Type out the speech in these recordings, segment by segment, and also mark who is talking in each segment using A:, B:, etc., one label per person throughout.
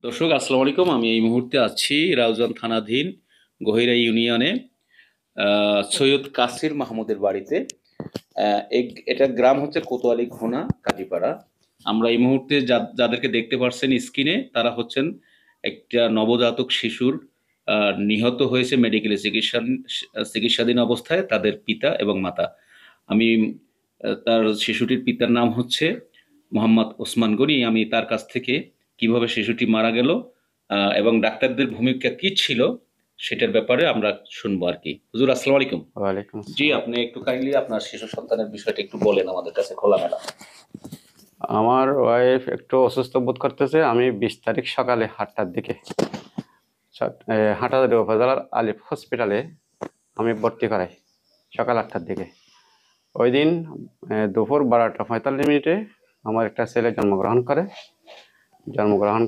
A: দর্শক আসসালামু আলাইকুম। আমি এই মুহূর্তে আছি রাউজান থানাধীন গহিরা ইউনিয়নে সৈয়দ কাসির মাহমুদের বাড়িতে। এটা গ্রাম হচ্ছে কোতোয়ালি ঘোনা কাজীপাড়া। আমরা এই মুহূর্তে যাদেরকে দেখতে পাচ্ছেন স্ক্রিনে তারা হচ্ছেন একটা নবজাতক শিশুর নিহত হয়েছে মেডিকেলে চিকিৎসাধীন অবস্থায় তাদের পিতা এবং মাতা। আমি তার শিশুটির পিতার নাম হচ্ছে মোহাম্মদ ওসমান গনি। আমি তার কাছ থেকে কিভাবে শিশুটি মারা গেল এবং ডাক্তারদের ভূমিকা কি ছিল সেটার ব্যাপারে আমরা শুনবো আর কি। হুজুর আসসালামু আলাইকুম।
B: ওয়ালাইকুম
A: জি,
B: আসসালাম।
A: আপনি একটু কাইন্ডলি আপনার শিশু সন্তানের বিষয়টা একটু বলেন আমাদের কাছে খোলামেলা।
B: আমার ওয়াইফ একটু অসুস্থ বোধ করতেছে। আমি 20 তারিখ সকালে 8টার দিকে হাটাজারি উপজেলার আলিফ হসপিটালে আমি ভর্তি করাই সকাল 8টার দিকে। ওই দিন দুপুর 12টা 45 মিনিটে আমার একটা ছেলে জন্মগ্রহণ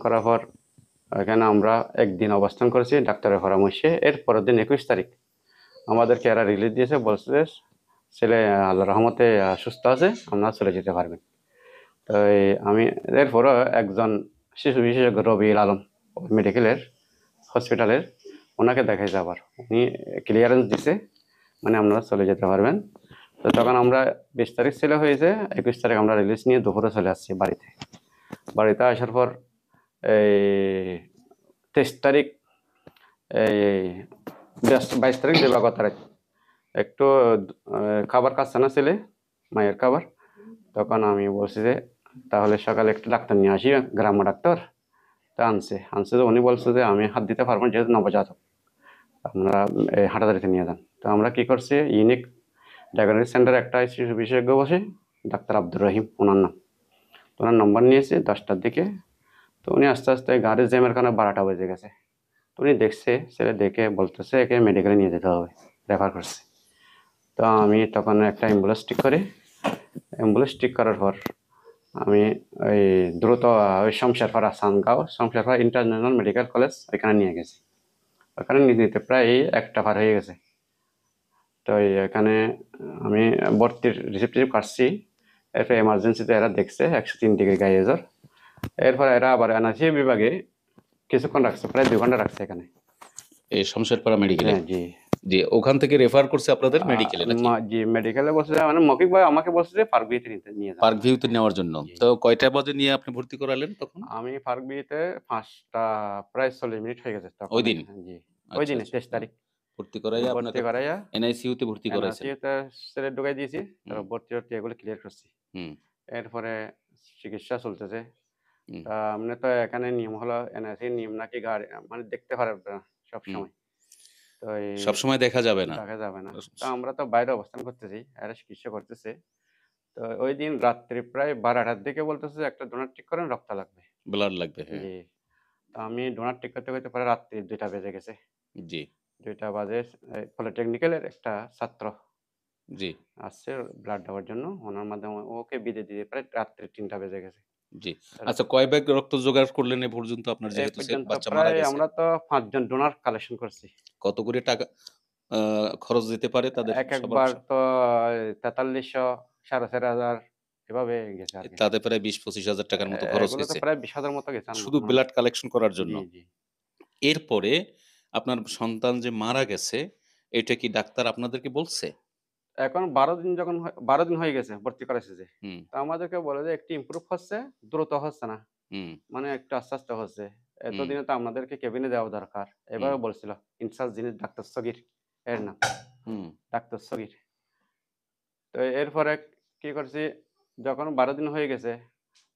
B: করার পর এখানে আমরা একদিন অবস্থান করেছি ডাক্তারের পরামর্শে। এর পরের দিন 21 তারিখ আমাদেরকে এরা রিলিজ দিয়েছে, বলছে যে ছেলে আল্লাহ রহমতে সুস্থ আছে, আপনারা চলে যেতে পারবেন। তো আমি এরপরও একজন শিশু বিশেষজ্ঞ রবিউল আলম মেডিকেলের হসপিটালের ওনাকে দেখাইছে, আবার উনি ক্লিয়ারেন্স দিছে, মানে আপনারা চলে যেতে পারবেন। তো তখন আমরা 20 তারিখ ছেলে হয়েছে, 21 তারিখ আমরা রিলিজ নিয়ে দুপুরে চলে আসছি বাড়িতে আসার পর এই 23 তারিখ এই 22 তারিখ দিবাগত রাত একটু খাবার খাচ্ছে না ছেলে, মায়ের খাবার। তখন আমি বলছি যে তাহলে সকালে একটা ডাক্তার নিয়ে আসি, গ্রাম্য ডাক্তার। তা আনছে যে উনি বলছে যে আমি হাত দিতে পারবো না, যেহেতু নবজাতক, আপনারা হাটাদারিতে নিয়ে যান। তো আমরা কি করছি, ইউনিক ডায়াগনস্টিক সেন্টার একটা শিশু বিশেষজ্ঞ বসে, ডাক্তার আব্দুর রহিম ওনার নাম। তো ওনার নম্বর নিয়েছি 10টার দিকে। তো উনি আস্তে আস্তে গাড়ির জ্যামের কারণে 12টা বেজে গেছে। তো উনি দেখছে, ছেলে দেখে বলতেছে একে মেডিকেলে নিয়ে যেতে হবে, রেফার করছে। তো আমি তখন একটা অ্যাম্বুলেন্স ঠিক করার পর আমি ওই দ্রুত ওই শমশেরপাড়া সানগাঁও শমশেরপাড়া ইন্টারন্যাশনাল মেডিকেল কলেজ ওইখানে নিয়ে গেছি। ওখানে নিয়ে যেতে প্রায় 1টা পার হয়ে গেছে। তো এখানে আমি ভর্তির রিসিপ্ট কাটছি। এরপর এমার্জেন্সিতে এরা দেখছে 103 ডিগ্রি গায়ে জ্বর। এরপর এরা আবার এনআইসিইউ বিভাগে কিছুক্ষণ রাখছে, প্রায় 2 ঘন্টা রাখছে এখানে।
A: এই শমশেরপাড়া মেডিকেলে?
B: হ্যাঁ জি।
A: জি, ওখান থেকে রেফার করছে আপনাদের মেডিকেলে নাকি?
B: জি মেডিকেলে বলছে, মানে মৌখিকভাবে আমাকে বলছে যে পার্ক বিয়েতে নিয়ে যান।
A: পার্ক ভিউতে নেওয়ার জন্য।
B: জি।
A: তো কয়টা বাজে নিয়ে আপনি ভর্তি করালেন তখন?
B: আমি পার্ক বিয়েতে 5টা প্রায় 40 মিনিট হয়ে গেছে তখন
A: ওই দিন?
B: এখানে। জি, ওই
A: আচ্ছা
B: দিনে
A: আচ্ছা।
B: 23 তারিখ
A: ভর্তি করাইয়া
B: ভর্তি
A: আপনাকে
B: করাইয়া
A: এনআইসিইউ তে ভর্তি করাইছেন।
B: এনআরসিতে ছেলে ঢুকাই দিয়েছি।
A: হুম
B: তারপর ভর্তি এগুলো ক্লিয়ার করছি।
A: হুম
B: এরপরে চিকিৎসা চলতেছে।
A: হুম
B: তা আপনি তো এখানে নিয়ম হলো এনআরসি নিয়ম নাকি গাড়ি মানে দেখতে পারবে না
A: হুম।
B: সবসময়। তো এই
A: সবসময় দেখা যাবে না।
B: দেখা যাবে না। তো আমরা তো বাইরে অবস্থান করতেছি, এরা চিকিৎসা করতেছে। তো ওই দিন রাত্রি প্রায় 12টার দিকে বলতেছে যে একটা ডোনার ঠিক করেন, রক্ত লাগবে।
A: ব্লাড লাগবে, হ্যাঁ।
B: জি। তো আমি ডোনার ঠিক করতে করতে প্রায় রাত্রি 2টা বেজে গেছে।
A: জি,
B: 2টা বাজে পলিটেকনিক্যালের একটা ছাত্র
A: জি,
B: আসছে ব্লাড দেওয়ার জন্য। ওনার মাধ্যমে ওকে বিদায় দিয়ে প্রায় রাত্রি 3টা বেজে গেছে।
A: জি।
B: তার
A: আচ্ছা, কয় ব্যাগ রক্ত জোগাড় করলেন এ পর্যন্ত আপনার,
B: এ
A: যেহেতু
B: পর্যন্ত
A: বাচ্চা মারা
B: প্রায়
A: গেছে?
B: আমরা তো 5 জন ডোনার কালেকশন করছি।
A: কত করে টাকা খরচ দিতে পারে তাদের সবার?
B: একবার তো ৪৩০০, ৪,৫০০ এভাবে গেছে আরকি।
A: তাতে প্রায় ২০-২৫ হাজার টাকার মতো খরচ
B: এগুলো তো
A: হয়েছে।
B: প্রায় 20,000 মতো গেছে
A: শুধু
B: আমার।
A: ব্লাড কালেকশন করার জন্য।
B: জি, জি।
A: এরপরে আপনার সন্তান যে মারা গেছে, এটা কি ডাক্তার আপনাদেরকে বলছে?
B: এখন ১২ দিন যখন ১২ দিন হয়ে গেছে ভর্তি করাইছে যে।
A: হুম,
B: তো আমাদেরকে বলে যে একটু ইমপ্রুভ হচ্ছে, দ্রুত হচ্ছে না।
A: হুম,
B: মানে একটু আস্তে, আস্তে হচ্ছে।
A: হুম,
B: এতদিনে তো আপনাদেরকে কেবিনে দেওয়া দরকার।
A: হুম,
B: এভাবে বলছিল। ইনচার্জ যিনি ডাক্তার সগীর এর নাম।
A: হুম,
B: ডাক্তার সগীর। তো এরপরে কি করছি, যখন ১২ দিন হয়ে গেছে,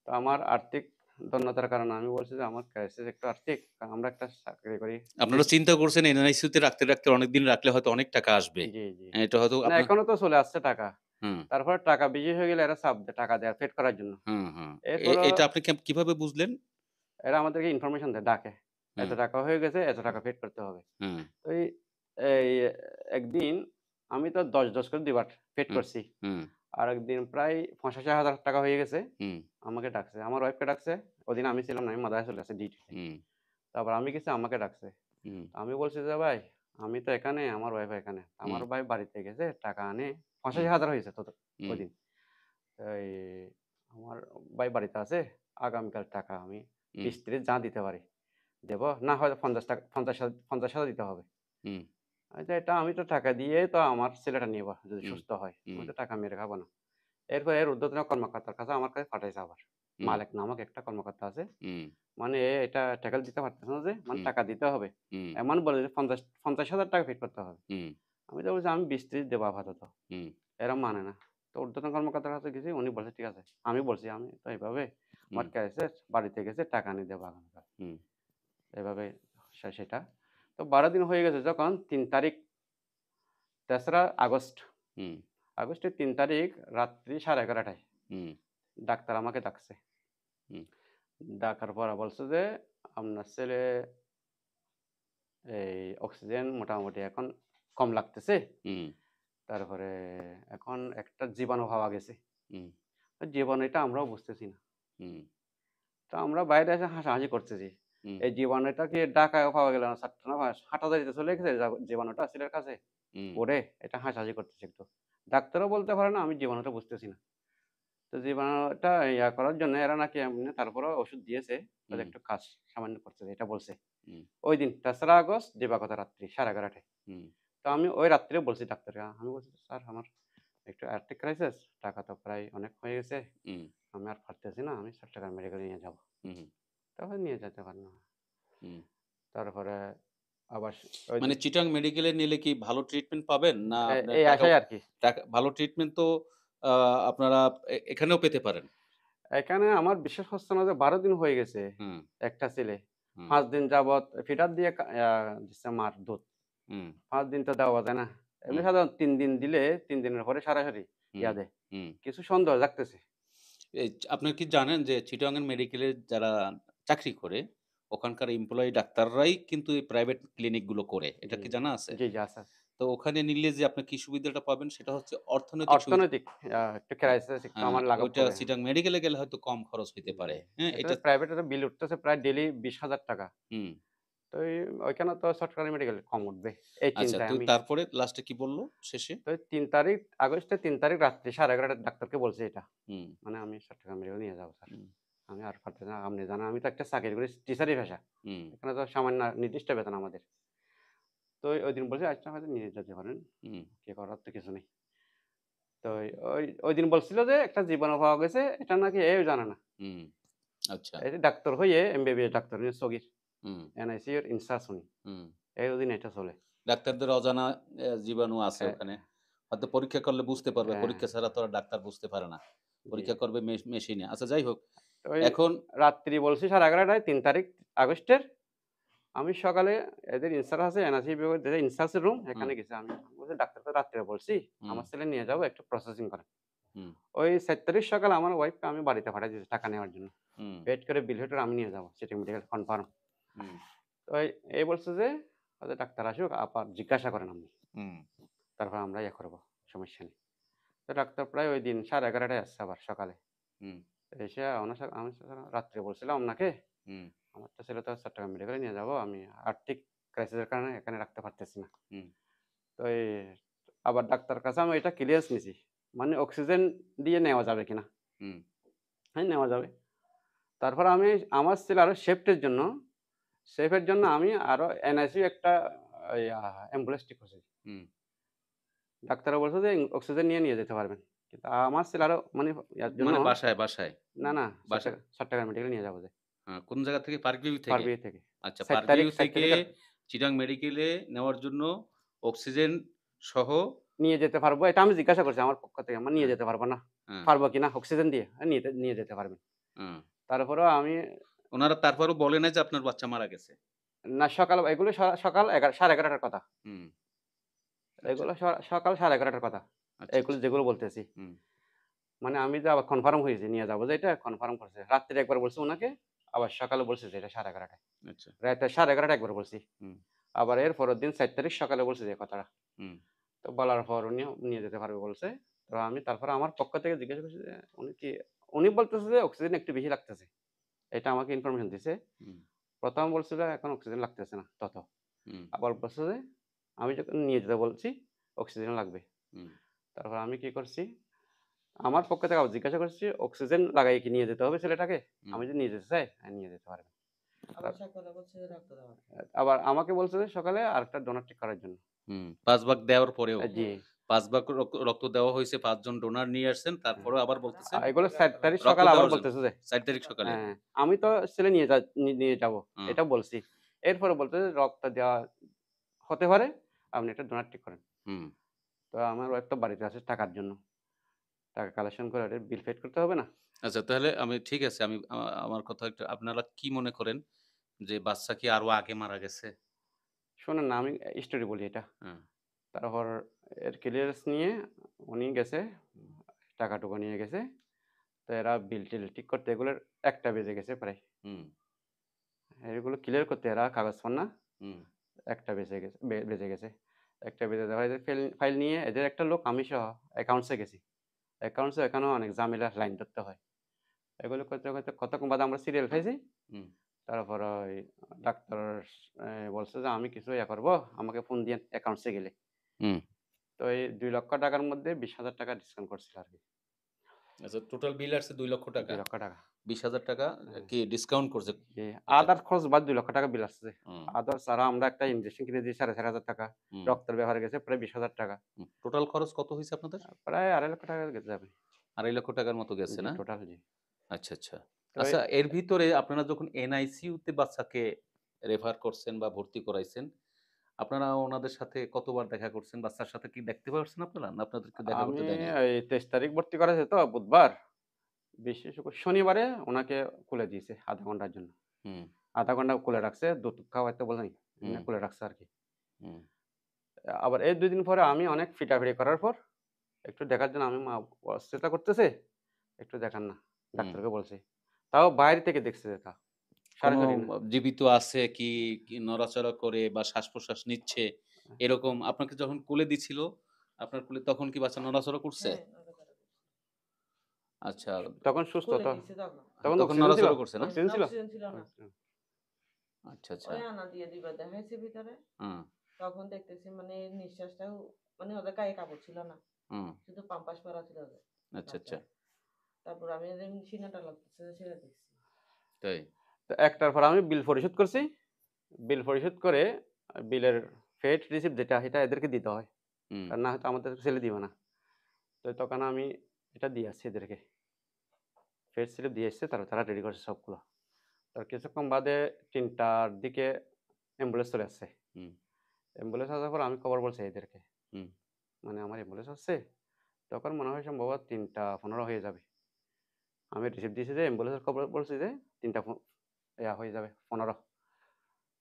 B: তো আমার আর্থিক দৈন্যতার কারণে আমি বলছি যে আমার ক্রাইসিস একটু আর্থিক। কারণ আমরা একটা চাকরি করি।
A: আপনারা চিন্তা করছেন এনআইসিইউতে রাখতে অনেকদিন রাখলে হয়তো অনেক টাকা আসবে।
B: জি, জি।
A: এটা হয়তো
B: না
A: আপনার।
B: এখনো তো চলে আসছে টাকা।
A: হুম,
B: তারপরে টাকা বেশি হয়ে গেলে এরা চাপ দেয় টাকা দেয়া পেড করার জন্য।
A: হুম, হুম।
B: এরপরও
A: এটা আপনি কিভাবে বুঝলেন?
B: এরা আমাদেরকে ইনফরমেশন দেয়, ডাকে। এত
A: হুম,
B: টাকা হয়ে গেছে, এত
A: হুম,
B: টাকা পেড করতে হবে।
A: হুম,
B: তো এই একদিন আমি তো ১০ করে ২ বার পেড
A: হুম,
B: করছি।
A: হুম,
B: আরেকদিন প্রায় ৮৫,০০০ টাকা হয়ে গেছে।
A: হুম,
B: আমাকে ডাকছে। আমার ওয়াইফকে ডাকছে। ওদিন আমি ছিলাম না। আমি মাদ্রাসায় চলে আসছি ডিউটিতে।
A: হুম,
B: তারপর আমি গেছি, আমাকে ডাকছে।
A: হুম,
B: আমি বলছি যে, "ভাই, আমি তো এখানে, আমার ওয়াইফ এখানে।
A: হুম,
B: আমার ভাই বাড়িতে গেছে, টাকা আনে
A: হুম,
B: ৮৫,০০০ হয়েছে
A: হুম,
B: ওইদিন। এই আমার ভাই বাড়িতে আছে। আগামীকাল টাকা আমি
A: হুম,
B: কিস্তিতে যা দিতে পারি।" দেব, না হয় 50 টাকা 50,000 দিতে হবে।
A: হুম,
B: এটা আমি তো টাকা দিয়ে তো আমার ছেলেটা নিব যদি
A: হুম,
B: সুস্থ হয়, আমি
A: হুম,
B: তো টাকা মেরে খাবো না। এরপর এর ঊর্ধ্বতন কর্মকর্তার কাছে আমার কাছে পাঠাইছে আবার।
A: হুম,
B: মালিক নামক একটা কর্মকর্তা আছে।
A: হুম,
B: মানে এটা ট্যাকেল দিতে পারতেছে না যে, মানে
A: হুম,
B: টাকা দিতে হবে।
A: হুম,
B: এমন বলে যে 50,000 টাকা পেড করতে হবে।
A: হুম,
B: আমি তো বলছি আমি 20-30 দেবো আপাতত।
A: হুম,
B: এরা মানে না। তো ঊর্ধ্বতন কর্মকর্তার কাছে গেছি, উনি বলছে ঠিক আছে। আমি বলছি আমি তো এভাবে আমার
A: হুম,
B: ক্যাশের বাড়িতে গেছে টাকা নিয়ে দেবো আগামীকাল।
A: হুম,
B: এভাবে সেটা। তো 12 দিন হয়ে গেছে যখন ৩ তারিখ ৩রা আগস্ট,
A: হুম,
B: আগস্টের ৩ তারিখ রাত্রি 11:30টায়
A: হুম,
B: ডাক্তার আমাকে ডাকছে।
A: হুম,
B: ডাকার পর বলছে যে, "আপনার ছেলে এই অক্সিজেন মোটামুটি এখন কম লাগতেছে।
A: হুম,
B: তারপরে এখন একটা জীবাণু পাওয়া গেছে।"
A: হুম,
B: তো জীবাণু এটা আমরাও বুঝতেছি না।
A: হুম,
B: তো আমরা বাইরে এসে হাসাহাসি করতেছি।
A: হুম,
B: এই জীবাণুটা কি ঢাকায়ও পাওয়া গেল না? না হাটাজারিতে চলে গেছে জীবাণুটা ছেলের কাছে।
A: হুম,
B: ওরে এটা হাসাহাসি করতেছি একটু। ডাক্তারও বলতে পারে না, আমি জীবাণুটা বুঝতেছি না। তো জীবাণুটা ইয়া করার জন্য এরা নাকি এমনি তারপরেও ওষুধ দিয়েছে। বলে
A: হুম,
B: একটু কাজ সামান্য করতেছে এটা বলছে।
A: হুম,
B: ঐদিন ৩রা আগস্ট দিবাগত রাত্রি 11:30টায়।
A: হুম,
B: তো আমি ওই রাত্রে বলছি ডাক্তারকে, আমি বলছি, "স্যার আমার একটু আর্থিক ক্রাইসিস, টাকা তো প্রায় অনেক হয়ে গেছে।
A: হুম,
B: আমি আর পারতেছি না। আমি ৳৬০ মেডিকেলে নিয়ে যাবো।"
A: হুম,
B: তখন নিয়ে যেতে পারল না।
A: হুম।
B: তারপরে আবার ওইদিন
A: মানে চিটাং মেডিকেলে নিলে কি ভালো ট্রিটমেন্ট পাবেন? না আপনার
B: এই
A: টাকাও
B: আশায় আরকি।
A: ভালো ট্রিটমেন্ট তো আ আপনারা এখানেও পেতে পারেন।
B: এখানে আমার বিশ্বাস হচ্ছে না যে ১২ দিন হয়ে গেছে।
A: হুম,
B: একটা ছেলে।
A: হুম,
B: ৫ দিন যাবৎ ফিডার দিয়ে দিচ্ছে মার দুধ।
A: হুম,
B: ৫ দিন তো দেওয়া যায় না। এমনি
A: হুম,
B: সাধারণত ৩ দিন দিলে ৩ দিনের পরে সরাসরি
A: হুম,
B: ইয়া দেয়।
A: হুম।
B: কিছু সন্দেহ জাগতেছে।
A: এই আপনারা কি জানেন যে চিটাগাং মেডিকেলে যারা চাকরি করে, ওখানকার এমপ্লয়ি ডাক্তাররাই কিন্তু এই প্রাইভেট ক্লিনিক গুলো করে। এটা
B: জি,
A: কি জানা আছে?
B: জি, জি, আছে, আছে।
A: তো ওখানে নিলে যে আপনি কি সুবিধাটা পাবেন সেটা হচ্ছে অর্থনৈতিক সুবিধা।
B: অর্থনৈতিক একটু
A: হ্যাঁ,
B: ক্রাইসিস একটু
A: হ্যাঁ,
B: আমার লাঘব
A: ওইটা
B: হবে।
A: চিটাং মেডিকেলে গেলে হয়তো কম খরচ হইতে
B: জি।
A: পারে। হ্যাঁ?
B: এটা
A: এটা
B: প্রাইভেট একটা বিল উঠতেছে প্রায় ডেইলি ৳২০,০০০।
A: হুম।
B: তো ওইখানে তো সরকারি মেডিকেল কম উঠবে। এই
A: আচ্ছা,
B: চিন্তায়
A: তো
B: আমি
A: তারপরে লাস্টে কি বলল শেষে?
B: তো ৩ তারিখ আগস্টের ৩ তারিখ রাত্রি 11:30 ডাক্তারকে বলছি এটা।
A: হুম,
B: মানে আমি চট্টগ্রাম মেডিকেলে নিয়ে যাবো স্যার।
A: হুম,
B: আমি আর পারতেছি না। আপনি জানেন আমি তো একটা চাকরি করি টিচারি পেশা।
A: হুম,
B: এখানে তো সামান্য নির্দিষ্ট বেতন আমাদের। তো ঐদিন বলছে আচ্ছা হয়তো নিয়ে যেতে পারেন।
A: হুম,
B: কি করার তো কিছু নেই। তো ঐদিন বলছিল যে একটা জীবাণু পাওয়া গেছে এটা নাকি এও জানে না।
A: হুম। আচ্ছা।
B: এই যে ডাক্তার হয়ে এমবিবিএস ডাক্তার উনি সগীর।
A: হুম,
B: এনআইসি এর ইনচার্জ উনি।
A: হুম।
B: এই অধীনে এটা চলে।
A: ডাক্তারদের অজানা জীবাণু আছে
B: অ্যা
A: ওখানে। হয়তো পরীক্ষা করলে বুঝতে পারবে।
B: হ্যাঁ,
A: পরীক্ষা ছাড়া তো আর ডাক্তার বুঝতে পারে না।
B: জি।
A: পরীক্ষা করবে মেশিনে। আচ্ছা যাই হোক।
B: তো ওই
A: এখন
B: রাত্রি বলছি 11:30টায় ৩ তারিখ আগস্টের। আমি সকালে এদের ইনচার্জ আছে এনআইসি বিভাগের যে ইনচার্জের রুম
A: হুম,
B: এখানে গেছি আমি। আমি বলছি, "ডাক্তারকে রাত্রে বলছি,
A: হুম,
B: আমার ছেলে নিয়ে যাবো একটু প্রসেসিং করেন।"
A: হুম,
B: ওই ৪ তারিখ সকালে আমার ওয়াইফকে আমি বাড়িতে পাঠাই দিয়েছি টাকা নেওয়ার জন্য।
A: হুম,
B: ওয়েট করে বিল হয়ে আমি নিয়ে যাবো সিটি মেডিকেল কনফার্ম।
A: হুম,
B: তো এই বলছে যে, ডাক্তার আসুক আবার জিজ্ঞাসা করেন আপনি।
A: হুম,
B: তারপর আমরা ইয়ে করব, সমস্যা নেই।" তো ডাক্তার প্রায় ওইদিন 11:30টায় আসছে আবার সকালে।
A: হুম,
B: এসে আমি রাত্রে বলছিলাম আপনাকে,
A: হুম,
B: "আমার তো ছেলে তো চট্টগ্রাম মেডিকেলে নিয়ে যাবো। আমি আর্থিক ক্রাইসিস এর কারণে এখানে রাখতে পারতেছি না।"
A: হুম,
B: তো আবার ডাক্তারের কাছে আমি এটা ক্লিয়ারেন্স নিছি। মানে অক্সিজেন দিয়ে নেওয়া যাবে কিনা?
A: হুম,
B: হ্যাঁ, নেওয়া যাবে। তারপর আমি আমার ছেলে আরো সেফের জন্য আমি আরো এনআইসিউ একটা ইয়া অ্যাম্বুলেন্স ঠিক করছি।
A: হুম।
B: ডাক্তাররা বলছে যে অক্সিজেন নিয়ে যেতে পারবেন। কিন্তু আমার ছেলে আরো মানে ইয়ার জন্য
A: মানে বাসায়।
B: না,
A: বাসায়
B: চট্টগ্রাম মেডিকেলে নিয়ে যাবো যে।
A: কোন জায়গা থেকে? পার্ক ভিউ থেকে?
B: পারবি থেকে।
A: আচ্ছা,
B: ৪
A: পার্ক
B: তারিখ
A: ভিউ
B: ৪
A: থেকে
B: তারিখ
A: চিটাং মেডিকেলে নেওয়ার জন্য অক্সিজেন সহ
B: নিয়ে যেতে পারবো। এটা আমি জিজ্ঞাসা করছি আমার পক্ষ থেকে। আমি নিয়ে
A: হ্যাঁ,
B: যেতে পারবো না।
A: হ্যাঁ,
B: পারবো কিনা অক্সিজেন দিয়ে? নিয়ে যেতে পারবেন।
A: হুম।
B: তারপরেও আমি
A: উনারা তারপরেও বলে নাই যে আপনার বাচ্চা মারা গেছে?
B: না সকাল এগুলো সকাল 11:30 টার কথা।
A: হুম, আচ্ছা,
B: এগুলো সকাল 11:30 টার কথা।
A: আচ্ছা,
B: এগুলো
A: আচ্ছা।
B: যেগুলো বলতেছি।
A: হুম,
B: মানে আমি যে আবার কনফার্ম হয়েছি নিয়ে যাবো যে এটা কনফার্ম করছে। রাত্রে একবার বলছি উনাকে, আবার সকালে বলছে যে এটা 11:30 টায়।
A: আচ্ছা,
B: রাতে 11:30 একবার বলছি।
A: হুম,
B: আবার এর পরের দিন ৪ তারিখ সকালে বলছে যে কথাটা।
A: হুম,
B: তো বলার পর উনিও নিয়ে যেতে পারবে বলছে। তো আমি তারপরে আমার পক্ষ থেকে জিজ্ঞাসা করছি যে উনি বলতেছে যে অক্সিজেন একটু বেশি লাগতেছে। এটা আমাকে ইনফরমেশন দিছে।
A: হুম,
B: ১ম বলছিল এখন অক্সিজেন লাগতেছে না তত।
A: হুম,
B: আবার বলছে যে আমি যখন নিয়ে যেতে বলছি অক্সিজেন লাগবে।
A: হুম,
B: তারপর আমি কি করছি, আমার পক্ষ থেকে আবার জিজ্ঞাসা করছি, "অক্সিজেন লাগাই কি নিয়ে যেতে হবে ছেলেটাকে?"
A: হুম,
B: আমি যদি নিয়ে যেতে চাই, হ্যাঁ, নিয়ে যেতে পারবেন।
C: আবার সকালে বলছে যে রক্ত দেওয়া।
B: আবার আমাকে বলছে যে সকালে আরেকটা ডোনার ঠিক করার জন্য।
A: ৫ ভাগ দেওয়ার পরেও
B: জি।
A: ৫ ভাগ রক্ত দেওয়া হয়েছে, ৫ জন ডোনার নিয়ে আসছেন। তারপরেও আবার বলতেছে
B: এগুলো ৪ তারিখ
A: রক্ত
B: সকালে আবার
A: দেওয়ার জন্য।
B: বলতেছে যে
A: ৪ তারিখ সকালে।
B: হ্যাঁ, আমি তো ছেলে নিয়ে যাবো।
A: হুম,
B: এটা বলছি। এরপরে বলতেছে রক্ত দেওয়া হতে পারে, আপনি একটা ডোনার ঠিক করেন।
A: হুম।
B: তো আমার ওয়াইফ তো বাড়িতে আছে টাকার জন্য। টাকা কালেকশন করে ওদের বিল পেইড করতে হবে না?
A: আচ্ছা, তাহলে আমি ঠিক আছে, আমি আমার কথা একটু, আপনারা কি মনে করেন যে বাচ্চা কি আরো আগে মারা গেছে?
B: শোনেন না, আমি স্টোরি বলি এটা।
A: হ্যাঁ।
B: তারপর এর ক্লিয়ারেন্স নিয়ে উনি গেছে, টাকা-টুকু নিয়ে গেছে। তো এরা বিল-টিল ঠিক করতে এগুলোর ১টা বেজে গেছে প্রায়।
A: হুম,
B: এগুলো ক্লিয়ার করতে এরা কাগজ-পান্না
A: হুম,
B: ১টা বেজে গেছে। ১টা বেজে যাওয়ায় এদের ফাইল নিয়ে এদের একটা লোক আমি সহ অ্যাকাউন্টসে গেছি। অ্যাকাউন্টসে এখানেও অনেক ঝামেলা, লাইন ধরতে হয়। এগুলো করতে, করতে কতক্ষণ বাদে আমরা সিরিয়াল পাইছি।
A: হুম,
B: তারপর ওই ডাক্তার বলছে যে, "আমি কিছু ইয়া করব, আমাকে ফোন দিয়েন অ্যাকাউন্টসে গেলে।"
A: হুম।
B: তো এই ৳২,০০,০০০ মধ্যে ৳২০,০০০ ডিসকাউন্ট করছিল আরকি।
A: আচ্ছা, টোটাল বিল আসছে ৳২,০০,০০০।
B: ৳২,০০,০০০
A: ৳২০,০০০
B: হ্যাঁ।
A: কি ডিসকাউন্ট করছে?
B: জি,
A: আচ্ছা।
B: আদার খরচ বাদ ৳২,০০,০০০ বিল আসছে।
A: হুম,
B: আদার্স আরো আমরা একটা ইনজেকশন কিনে দিয়েছি ৳৪,৫০০।
A: হুম,
B: রক্তের ব্যাপারে গেছে প্রায় ৳২০,০০০।
A: হুম। টোটাল খরচ কত হইছে আপনাদের?
B: প্রায় ৳২,৫০,০০০ গেছে যাবে।
A: ৳২,৫০,০০০ মতো গেছে
B: জি,
A: না?
B: টোটাল জি।
A: আচ্ছা, আচ্ছা।
B: তো
A: আচ্ছা, এর ভিতরে আপনারা যখন এনআইসিইউতে বাচ্চাকে রেফার করছেন বা ভর্তি করাইছেন, আপনারা ওনাদের সাথে কতবার দেখা করছেন? বাচ্চার সাথে কি দেখতে পারছেন আপনারা? না আপনাদেরকে দেখা করতে
B: আমি
A: দেয় নাই?
B: এই ২৩ তারিখ ভর্তি করা হয়েছে তো বুধবার। শনিবারে উনাকে কোলে দিয়েছে ০.৫ ঘন্টার জন্য।
A: হুম,
B: ০.৫ ঘন্টা কোলে রাখছে, দুধ খাওয়াইতে বলে নাই। এমনি
A: হুম,
B: কোলে রাখছে আরকি।
A: হুম,
B: আবার এই ২ দিন পরে আমি অনেক ফিটাফিটি করার পর একটু দেখার জন্য আমি অস্থিরতা করতেছে, একটু দেখান না।
A: হুম।
B: ডাক্তারকে বলছি। তাও বাইরে থেকে দেখছে তাও।
A: কোনো
B: সরাসরি না।
A: জীবিত আছে কি, কি নড়াচড়া করে বা শ্বাস-প্রশ্বাস নিচ্ছে, এরকম আপনাকে যখন কোলে দিছিল, আপনার কোলে তখন কি বাচ্চা নড়াচড়া করছে?
C: হ্যাঁ, নড়াচড়া করছে।
A: আচ্ছা,
B: তখন সুস্থ
C: কোলে
B: তো।
C: দিছে তখন।
B: তখন
A: তখন
B: অক্সিজেন ছিল?
A: নড়াচড়া করছে না?
B: অক্সিজেন ছিল?
C: অক্সিজেন ছিল না।
A: আচ্ছা, আচ্ছা।
C: ওই আনা দিয়ে দিবা দেখাইছে ভিতরে।
A: হুম,
C: তখন দেখতেছি মানে নিঃশ্বাসটাও মানে ওদের গায়ে কাপড় ছিল না।
A: হুম।
C: শুধু পাম্পাস পরা ছিল ওদের
A: আচ্ছা, আচ্ছা।
C: বাচ্চার। তারপর আমি এদের সিনাটা লাগতেছে সেটা দেখছি।
A: তাই?
B: তো একটার পর আমি বিল পরিশোধ করছি। বিল পরিশোধ করে বিলের পেইড রিসিপ্ট যেটা এটা এদেরকে দিতে হয়।
A: হুম,
B: আর না হয়তো আমাদের ছেলে দিবে না। তো তখন আমি এটা দিয়ে আসছি এদেরকে। পেইড স্লিপ দিয়ে এসছে তারা রেডি করছে সবগুলো। তো কিছুক্ষণ বাদে ৩টার দিকে অ্যাম্বুলেন্স চলে আসছে।
A: হুম,
B: অ্যাম্বুলেন্স আসার পর আমি খবর বলছি এদেরকে।
A: হুম,
B: মানে আমার অ্যাম্বুলেন্স আসছে। তখন মনে হয় সম্ভবত ৩টা ১৫ হয়ে যাবে। আমি রিসিপ্ট দিয়েছি যে অ্যাম্বুলেন্সের খবর বলছি যে ৩টা হয়ে যাবে ১৫।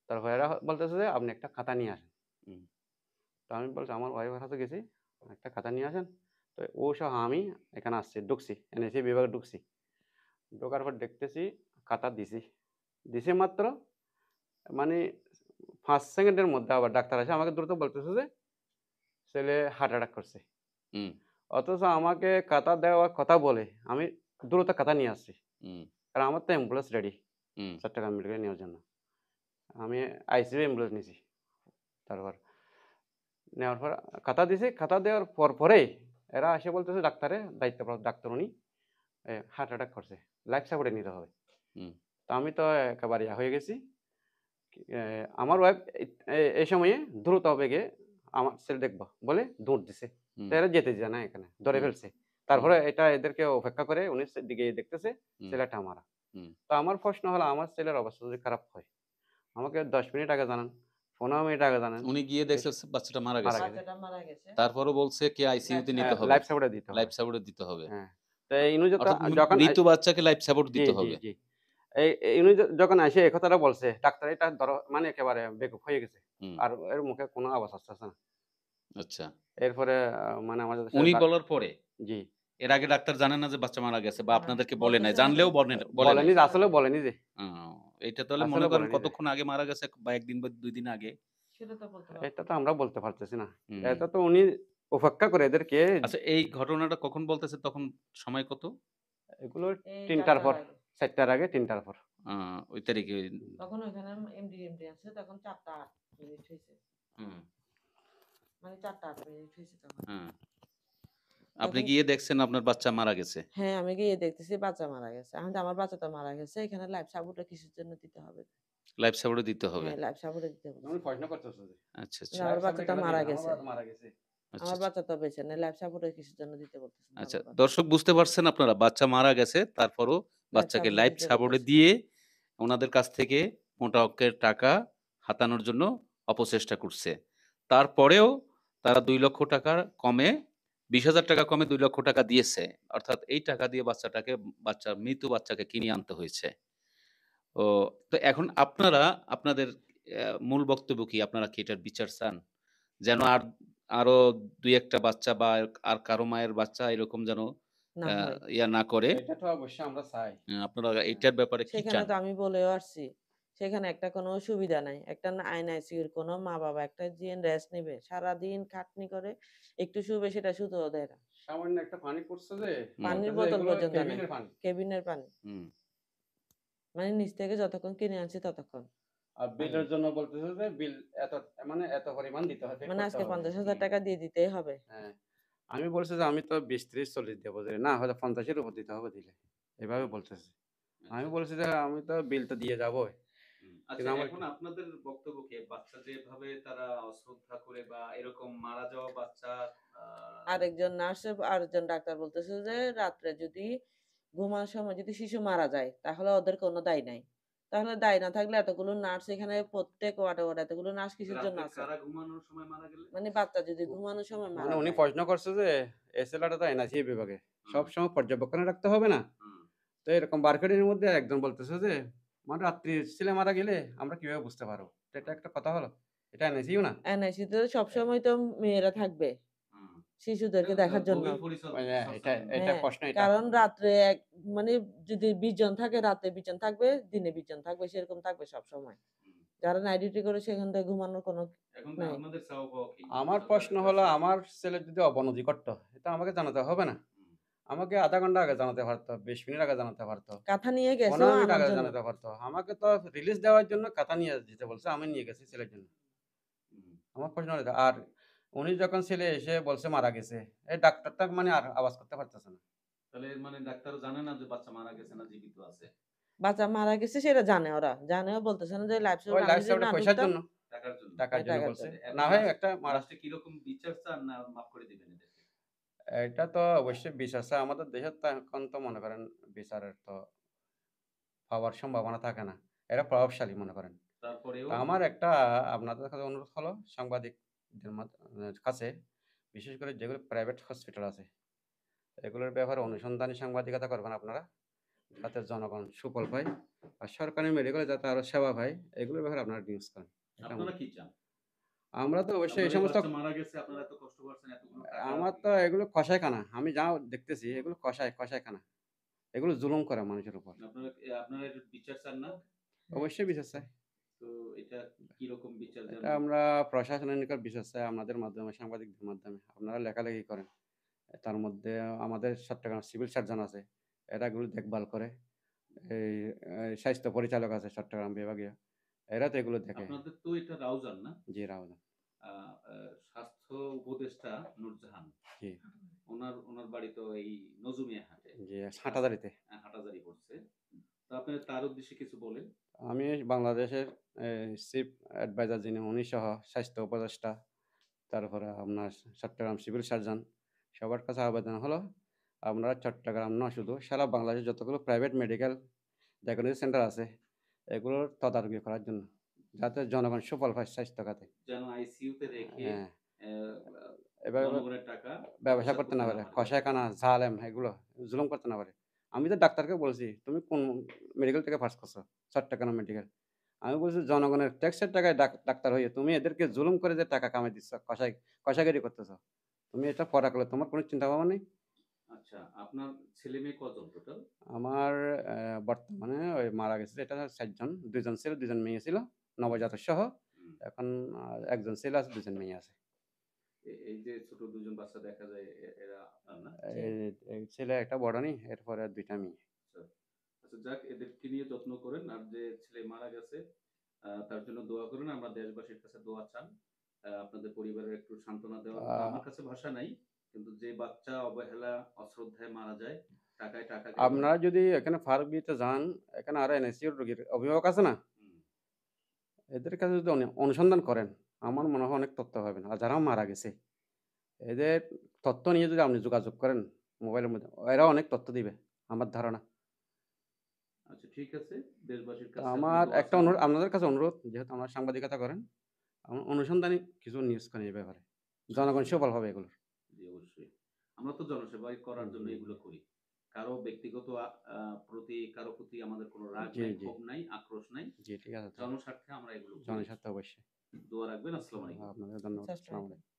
B: তারপর এরা বলতেছে যে আপনি একটা খাতা নিয়ে আসেন।
A: হুম,
B: তো আমি বলছি আমার ওয়াইফের কাছে গেছি। একটা খাতা নিয়ে আসেন। তো ও সহ আমি এখানে আসছি, ঢুকছি। এনআইসি বিভাগে ঢুকছি। ঢোকার পর দেখতেছি খাতা দিছি। দিছি মাত্র মানে ৫ সেকেন্ডের মধ্যে আবার ডাক্তার এসে আমাকে দ্রুত বলতেছে যে ছেলে হার্ট অ্যাটাক করছে।
A: হুম,
B: অথচ আমাকে খাতা দেওয়ার কথা বলে আমি দ্রুত খাতা নিয়ে আসছি।
A: হুম,
B: কারণ আমার তো অ্যাম্বুলেন্স রেডি
A: হুম,
B: চট্টগ্রাম মেডিকেলে নেওয়ার জন্য। আমি আইসিইউ অ্যাম্বুলেন্স নিছি। তারপর নেওয়ার পর খাতা দিছি। খাতা দেওয়ার পরেই এরা এসে বলতেছে ডাক্তারে দায়িত্বপ্রাপ্ত ডাক্তার উনি হার্ট অ্যাটাক করছে। লাইফ সাপোর্টে নিতে হবে।
A: হুম,
B: তো আমি তো একেবারে হয়ে গেছি। এ আমার ওয়াইফ এই সময়ে দ্রুত বেগে আমার ছেলে দেখবো বলে দৌড় দিছে। তো
A: হুম,
B: এরা যেতে চায় না এখানে। ধরে
A: হুম,
B: ফেলছে।
A: হুম,
B: তারপরে এটা এদেরকে অপেক্ষা করে উনি দিকে দেখতেছে
A: হুম,
B: ছেলেটা মারা।
A: হুম।
B: তো আমার প্রশ্ন হলো আমার ছেলের অবস্থা যদি খারাপ হয়, আমাকে ১০ মিনিট আগে জানান, ১৫ মিনিট আগে জানান।
A: উনি গিয়ে
B: এস
A: দেখছে বাচ্চাটা মারা
B: মারা
A: গেছে।
B: গেছে।
C: বাচ্চাটা মারা গেছে।
A: তারপরও বলছে কি
C: লাইফ
A: আইসিইউতে নিতে
C: সাপোর্ট
A: হবে।
B: লাইফ সাপোর্টে দিতে হবে।
A: লাইফ সাপোর্ট দিতে হবে।
B: হ্যাঁ। তো ইনু
A: অর্থাৎ
B: যখন
A: মৃত বাচ্চাকে লাইফ সাপোর্ট
B: জি,
A: দিতে
B: জি,
A: হবে।
B: জি। এই ইনি যখন এসে এই কথাটা বলছে, ডাক্তার এটা ধরো মানে একেবারে বেকুব হয়ে গেছে।
A: হুম,
B: আর এর মুখে কোনো আওয়াজ আসতেছে না।
A: আচ্ছা।
B: এরপরে মানে আমাদের
A: উনি বলার পরে
B: জি।
A: এর আগে ডাক্তার জানে না যে বাচ্চা মারা গেছে বা
C: না, না,
A: আপনাদেরকে বলে নাই।
C: বলতেছে না তো।
A: জানলেও বলে নাই।
B: বলেনি যে
C: বলতেছে না
B: আসলে
C: তো।
B: বলেনি যে।
A: ও, এইটা তাহলে মনে
B: আসলে
A: করেন
B: বলেনি যে।
A: কতক্ষণ আগে মারা গেছে বা ১ দিন বা ২ দিন আগে?
C: সেটা তো বলতে পারবো
B: এটা
C: না।
B: তো আমরা বলতে পারতেছি না।
A: হুম।
B: এটা তো উনি অপেক্ষা করে এদেরকে
A: আচ্ছা, এই ঘটনাটা কখন বলতেছে, তখন সময় কত?
B: এগুলো
C: এই
B: ৩টার
C: ৪টার
B: পর,
C: আগে।
B: ৪টার আগে ৩টার পর।
A: আ ওই তারিখে।
C: তখন ওইখানে এমডি আছে তখন ৪টা ৮ মিনিট হইছে।
A: হুম,
C: মানে ৪টা ৮ মিনিট হইছে তখন।
A: হুম। আপনি
C: তখন
A: গিয়ে দেখছেন আপনার বাচ্চা মারা গেছে।
C: হ্যাঁ, আমি গিয়ে দেখতেছি বাচ্চা মারা গেছে। এখন তো আমার বাচ্চা তো মারা গেছে। এখানে লাইফ সাপোর্টটা কিসের জন্য দিতে হবে?
A: লাইফ সাপোর্টও দিতে হবে।
C: হ্যাঁ, লাইফ সাপোর্টে দিতে বলছে।
B: তুমি প্রশ্ন করতেছো যে
A: আচ্ছা,
C: কিন্তু
A: আচ্ছা,
C: আমার
B: লাইফ সাপোর্টে
C: বাচ্চাটা
B: কেন
C: মারা
B: দিবেন? আমার
C: গেছে।
B: বাবা তো মারা গেছে।
A: আচ্ছা,
C: আমার
A: আচ্ছা।
C: বাচ্চা তো বেঁচে নেই। লাইফ সাপোর্টে কিসের জন্য দিতে বলতেছেন
A: আচ্ছা,
C: আমার বাচ্চা?
A: দর্শক বুঝতে পারছেন আপনারা বাচ্চা মারা গেছে তারপরও
C: লাইফ
A: বাচ্চাকে
C: সাপোর্টে
A: লাইফ
C: দিতে
A: সাপোর্টে
C: বলতেছে।
A: দিয়ে ওনাদের কাছ থেকে মোটা অঙ্কের টাকা হাতানোর জন্য অপচেষ্টা করছে। তারপরেও তারা ৳২,০০,০০০ কমে ৳২০,০০০ কমে ৳২,০০,০০০ দিয়েছে। অর্থাৎ এই টাকা দিয়ে মৃত বাচ্চাকে কিনিয়ে আনতে হয়েছে। ও তো এখন আপনারা আপনাদের মূল বক্তব্য কি? আপনারা কি এটার বিচার চান? যেন আরো ২-১ টা বাচ্চা বা আর কারো মায়ের বাচ্চা এরকম যেন
C: না
A: আ
C: হয়।
A: ইয়া না করে।
B: এটা তো অবশ্যই আমরা চাই।
A: আপনারা
B: হ্যাঁ।
A: এইটার ব্যাপারে কি
C: সেখানে
A: চান?
C: তো আমি বলেও আসছি। সেখানে একটা কোনো সুবিধা নাই। একটা আইসিইউর কোনো মা-বাবা একটা রেস্ট নিবে। সারাদিন খাটনি করে একটু শুবে সেটা শুতেও দেয় না।
B: সামান্য একটা পানি পড়ছে যে
A: হুম,
C: পানির
B: বলতেছে
C: বোতল
B: এগুলো
C: পর্যন্ত নাই।
B: কেবিনের পানি।
C: কেবিনের পানি।
A: হুম।
C: মানে নিচ থেকে যতক্ষণ কিনে আনছি ততক্ষণ
B: আর
C: পানি।
B: বিলের জন্য বলতেছে যে বিল এত মানে এত পরিমাণ দিতে হবে, পে
C: মানে
B: করতে
C: আজকে
B: হবে।
C: ৳৫০,০০০ দিয়ে দিতেই হবে।
B: হ্যাঁ। আমি বলছি যে আমি তো ২০, ৩০, ৪০ দেব যে না হলে ৫০ এর উপর দিতে হবে দিলে। এভাবে বলতেছে।
A: আচ্ছা,
B: আমি
A: আচ্ছা।
B: বলছি যে আমি তো বিল তো দিয়ে যাবোই।
A: আচ্ছা,
B: কিন্তু আমার
A: এখন আপনাদের বক্তব্য কি? বাচ্চা যেভাবে তারা অশ্রদ্ধা করে বা এরকম মারা যাওয়া বাচ্চা আ
C: আরেকজন ডাক্তার বলতেছে যে রাত্রে যদি ঘুমানোর সময় যদি শিশু মারা যায় তাহলে ওদের কোনো দায় নাই। তাহলে দায় না থাকলে এতগুলো নার্স এখানে প্রত্যেক ওয়ার্ডে এতগুলো নার্স কিসের জন্য
A: রাত্রে
C: আছে?
A: কারা ঘুমানোর সময় মারা গেলে?
C: মানে বাচ্চা যদি
B: উ
C: ঘুমানোর সময়
B: মানে
C: মারা
B: উনি
C: যায়।
B: প্রশ্ন করছে যে এই ছেলেটা তো এনআইসি বিভাগে।
A: হুম,
B: সবসময় পর্যবেক্ষণে রাখতে হবে না?
A: হুম।
B: তো এরকম মার্কেটের মধ্যে একজন বলতেছে যে মানে রাত্রি ছেলে মারা গেলে আমরা কিভাবে বুঝতে পারবো? তো এটা একটা কথা হলো। এটা এনআইসিইউ না?
C: এনআইসিতে
B: এ
C: সবসময় তো মেয়েরা থাকবে
A: হুম।
C: শিশুদেরকে দেখার জন্য।
A: গভীর পরিচর্যা
B: এটা
A: জন্য।
B: এটা
C: হ্যাঁ,
B: প্রশ্ন এটা।
C: কারণ রাত্রে মানে যদি ২০ জন থাকে রাতে ২০ জন থাকবে, দিনে ২০ জন থাকবে সেরকম থাকবে সবসময়।
A: হুম।
C: যারা নাইট ডিউটি করে সেখান থেকে ঘুমানোর কোনো
A: এখন
C: নাই।
A: আপনাদের চাওয়া পাওয়া কি?
B: আমার প্রশ্ন
A: সরকারের
B: হলো
A: কাছে?
B: আমার ছেলে যদি অবনতি ঘটতো, এটা আমাকে জানাতে হবে না?
A: হুম,
B: আমাকে ০.৫ ঘন্টা আগে জানাতে পারতো, ২০ মিনিট আগে জানাতে পারতো,
C: কাঁথা নিয়ে
B: ১৫
C: গেছেও
B: মিনিট
C: আনার
B: আগে
C: জন্য।
B: জানাতে পারতো। আমাকে তো রিলিজ দেওয়ার জন্য খাতা নিয়ে যেতে বলছে। আমি নিয়ে গেছি ছেলের জন্য।
A: হুম।
B: আমার প্রশ্ন হলো এটা। আর উনি যখন ছেলে এসে বলছে মারা গেছে, এই ডাক্তারটা মানে আর আওয়াজ করতে পারতেছে না।
A: তাহলে এর মানে ডাক্তারও জানে না যে বাচ্চা মারা গেছে না জীবিত আছে?
C: বাচ্চা মারা গেছে সেটা জানে ওরা। জানেও বলতেছে না যে লাইফ
B: ওই
C: সাপোর্ট আমি
B: লাইফ
C: যদি
B: সাপোর্টে
C: না
B: পয়সার
C: ঢুকতাম
B: জন্য,
A: টাকার জন্য।
B: টাকার জন্য
C: টাকার
B: বলছে।
C: জন্য।
B: না
A: এখন
B: হয় একটা মারা
A: লাস্টে কিরকম বিচার চান না মাফ করে দিবেন এদেরকে?
B: এটা তো অবশ্যই বিচার চাই। আমাদের দেশে তো এখন তো মনে করেন বিচারের তো পাওয়ার সম্ভাবনা থাকে না। এরা প্রভাবশালী মনে করেন। তো
A: তারপরেও
B: আমার একটা আপনাদের কাছে অনুরোধ হলো সাংবাদিকদের কাছে বিশেষ করে যেগুলো প্রাইভেট হসপিটাল আছে, এগুলোর ব্যাপারে অনুসন্ধানী সাংবাদিকতা করবেন আপনারা। যাতে জনগণ সুফল পায়। আর সরকারি মেডিকেলে যাতে আরো সেবা পায়, এগুলোর ব্যাপারে আপনারা নিউজ করেন। এটা
A: আপনারা কি চান?
B: আমরা তো অবশ্যই এই
A: আপনাদের
B: সমস্ত
A: বাচ্চা মারা গেছে, আপনারা এত কষ্ট করছেন, এতগুলো টাকা
B: আমার তো এগুলো কসাইখানা। আমি যা দেখতেছি এগুলো কসাইখানা। এগুলো জুলুম করে মানুষের উপর।
A: আপনারা এর বিচার চান না?
B: অবশ্যই বিচার চাই।
A: তো এটা কিরকম বিচার
B: এটা
A: যেন?
B: আমরা প্রশাসনের নিকট বিচার চাই আমাদের মাধ্যমে, সাংবাদিকদের মাধ্যমে। আপনারা লেখালেখি করেন। তার মধ্যে আমাদের চট্টগ্রাম সিভিল সার্জন আছে। এরা এগুলো দেখভাল করে। এই স্বাস্থ্য পরিচালক আছে চট্টগ্রাম বিভাগীয়। এরা তো এগুলো দেখে।
A: আপনাদের তো এটা রাউজান না?
B: জি, রাউজান।
A: আ আ স্বাস্থ্য উপদেষ্টা নূরজাহান।
B: জি,
A: উনার বাড়ি তো এই নজুমিয়া হাটে।
B: জি, হাটাজারিতে।
A: হাটাজারি পড়ছে। তো আপনি তার উদ্দেশ্যে কিছু বলেন।
B: আমি বাংলাদেশের এ চিফ অ্যাডভাইজার যিনি উনি সহ স্বাস্থ্য উপদেষ্টা, তারপরে আপনার চট্টগ্রাম সিভিল সার্জন সবার কাছে আবেদন হলো, আপনারা চট্টগ্রাম না শুধু সারা বাংলাদেশে যতগুলো প্রাইভেট মেডিকেল ডায়াগনস্টিক সেন্টার আছে, এগুলোর তদারকি করার জন্য। যাতে জনগণ সুফল পায় স্বাস্থ্য খাতে।
A: যেন আইসিইউতে রেখে
B: হ্যাঁ,
A: অ্যা আ
B: এভাবে
A: জনগণের টাকা
B: ব্যবসা
A: আত্মসাৎ
B: করতে না
A: করতে না
B: পারে।
A: পারে।
B: কসাইখানা, জালেম এগুলো জুলুম করতে না পারে। আমি তো ডাক্তারকে বলছি, "তুমি কোন মেডিকেল থেকে পাস করছো?" চট্টগ্রাম মেডিকেল। আমি বলছি, "জনগণের ট্যাক্সের টাকায় ডাক্তার হয়ে তুমি এদেরকে জুলুম করে যে টাকা কামাই দিচ্ছ, কসাইগিরি করতেছ। তুমি এটা করা করলে তোমার কোনো চিন্তা ভাবনা নেই?"
A: আচ্ছা, আপনার ছেলে-মেয়ে কজন টোটাল?
B: আমার বর্তমানে ওই মারা গেছে এটা ৪ জন। ২ জন ছেলে, ২ জন মেয়ে ছিল। নবজাতক সহ।
A: হুম।
B: এখন ১ জন ছেলে আছে, ২ জন মেয়ে আছে।
A: এই যে ছোট ২ জন বাচ্চা দেখা যায় এরা আপনার না?
C: জি।
B: এই এই ছেলে একটা বড় নেই, এরপরে ২ টা মেয়ে।
A: আচ্ছা। আচ্ছা যাক এদেরকে নিয়ে যত্ন করেন। আর যে ছেলে মারা গেছে তার জন্য দোয়া করেন। আমরা দেশবাসীর কাছে দোয়া চান। আপনাদের পরিবারের একটু সান্ত্বনা দেওয়ার মতো
B: আ
A: আমার কাছে ভাষা নাই। কিন্তু যে বাচ্চা অবহেলা, অশ্রদ্ধায় মারা যায়, টাকায় গেল।
B: আপনারা যদি এখানে ফারুক বিতে যান, এখানে আরো এনআইসিইউর রোগীর অভিভাবক আছে না?
A: হুম,
B: এদের কাছে যদি অনুসন্ধান করেন, আমার মনে হয় অনেক তথ্য পাবেন। আর যারা মারা গেছে, এদের তথ্য নিয়ে যদি আপনি যোগাযোগ করেন মোবাইলের মধ্যে, এরা অনেক তথ্য দিবে, আমার ধারণা।
A: আচ্ছা, ঠিক আছে। দেশবাসীর
B: তো
A: কাছে আপনি
B: আমার
A: দোয়া
B: একটা
A: চান।
B: অনুরোধ, আপনাদের কাছে অনুরোধ, যেহেতু আপনারা সাংবাদিকতা করেন, অনুসন্ধানী কিছু নিউজ করেন এই ব্যাপারে। জনগণ সফল হবে এগুলোর।
A: জি, অবশ্যই। আমরা তো জনসেবাই করার জন্য
B: জি,
A: এগুলো করি। কারো ব্যক্তিগত কারো প্রতি আমাদের কোনো রাগ
B: জি,
A: নাই,
B: জি,
A: ক্ষোভ নাই, আক্রোশ নাই।
B: জি, ঠিক আছে তাহলে।
A: জনস্বার্থে আমরা এগুলো করি।
B: জনস্বার্থে অবশ্যই।
A: দোয়া রাখবেন। আসসালামু আলাইকুম।
B: আপনাদের ধন্যবাদ।
C: আচ্ছা,
B: আসসালামু
C: আসসালামু
B: আলাইকুম।